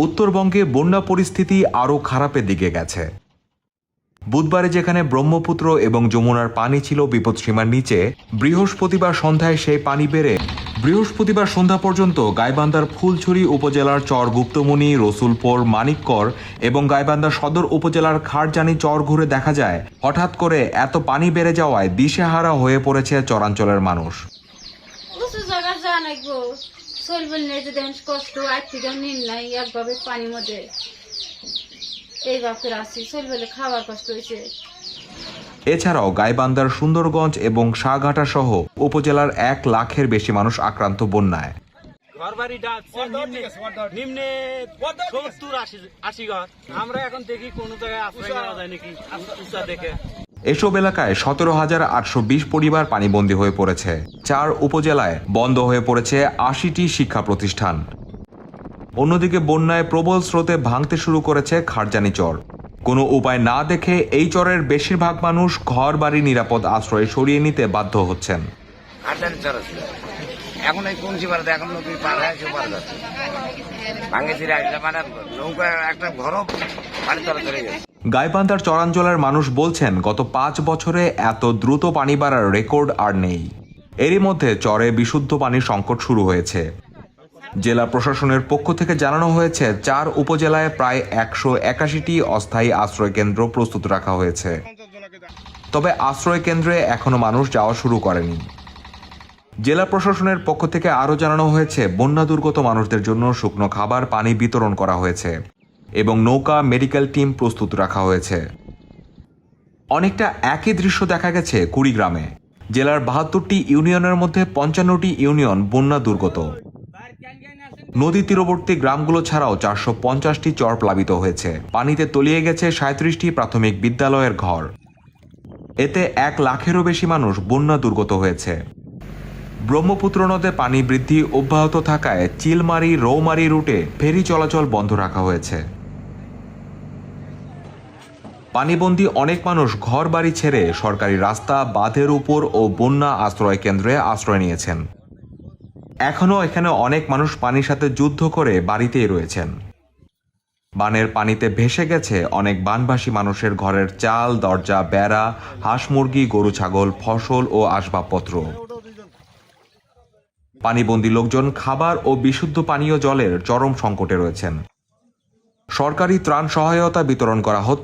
উত্তরবঙ্গে বন্যা পরিস্থিতি আরও খারাপের দিকে গেছে। বুধবারে যেখানে ব্রহ্মপুত্র এবং যমুনার পানি ছিল বিপদসীমার নিচে, বৃহস্পতিবার সন্ধ্যায় সেই পানি বেড়ে বৃহস্পতিবার সন্ধ্যা পর্যন্ত গাইবান্ধার ফুলছড়ি উপজেলার চর গুপ্তমণি, রসুলপুর, মানিককর এবং গাইবান্ধা সদর উপজেলার খারজানি চর ঘুরে দেখা যায় হঠাৎ করে এত পানি বেড়ে যাওয়ায় দিশেহারা হয়ে পড়েছে চরাঞ্চলের মানুষ। এছাড়াও গাইবান্ধার সুন্দরগঞ্জ এবং শাহঘাটা সহ উপজেলার 1 লাখের বেশি মানুষ আক্রান্ত বন্যায়। এসব এলাকায় 17,820 পরিবার পানিবন্দী হয়ে পড়েছে। 4 উপজেলায় বন্ধ হয়ে পড়েছে 80টি শিক্ষা প্রতিষ্ঠান। অন্যদিকে বন্যায় প্রবল স্রোতে ভাঙতে শুরু করেছে খারজানি চর। কোনো উপায় না দেখে এই চরের বেশিরভাগ মানুষ ঘর বাড়ি নিরাপদ আশ্রয়ে সরিয়ে নিতে বাধ্য হচ্ছেন। গাইবান্ধার চরাঞ্চলের মানুষ বলছেন, গত 5 বছরে এত দ্রুত পানি বাড়ার রেকর্ড আর নেই। এরই মধ্যে চরে বিশুদ্ধ পানির সংকট শুরু হয়েছে। জেলা প্রশাসনের পক্ষ থেকে জানানো হয়েছে 4 উপজেলায় প্রায় 181টি অস্থায়ী আশ্রয় কেন্দ্র প্রস্তুত রাখা হয়েছে। তবে আশ্রয় কেন্দ্রে এখনো মানুষ যাওয়া শুরু করেনি। জেলা প্রশাসনের পক্ষ থেকে আরও জানানো হয়েছে বন্যা দুর্গত মানুষদের জন্য শুকনো খাবার, পানি বিতরণ করা হয়েছে এবং নৌকা, মেডিকেল টিম প্রস্তুত রাখা হয়েছে। অনেকটা একই দৃশ্য দেখা গেছে কুড়িগ্রামে। জেলার 72টি ইউনিয়নের মধ্যে 55টি ইউনিয়ন বন্যা দুর্গত। নদী তীরবর্তী গ্রামগুলো ছাড়াও 450টি চর প্লাবিত হয়েছে। পানিতে তলিয়ে গেছে 37টি প্রাথমিক বিদ্যালয়ের ঘর। এতে 1 লাখেরও বেশি মানুষ বন্যা দুর্গত হয়েছে। ব্রহ্মপুত্র নদে পানি বৃদ্ধি অব্যাহত থাকায় চিলমারি, রৌমারি রুটে ফেরি চলাচল বন্ধ রাখা হয়েছে। পানিবন্দী অনেক মানুষ ঘর বাড়ি ছেড়ে সরকারি রাস্তা, বাঁধের উপর ও বন্যা আশ্রয় কেন্দ্রে আশ্রয় নিয়েছেন। এখনও এখানে অনেক মানুষ পানির সাথে যুদ্ধ করে বাড়িতেই রয়েছেন। বানের পানিতে ভেসে গেছে অনেক বানভাসী মানুষের ঘরের চাল, দরজা, বেড়া, হাঁস, মুরগি, গরু, ছাগল, ফসল ও আসবাবপত্র। পানিবন্দী লোকজন খাবার ও বিশুদ্ধ পানীয় জলের চরম সংকটে রয়েছেন। সরকারি ত্রাণ সহায়তা বিতরণ করা হচ্ছে।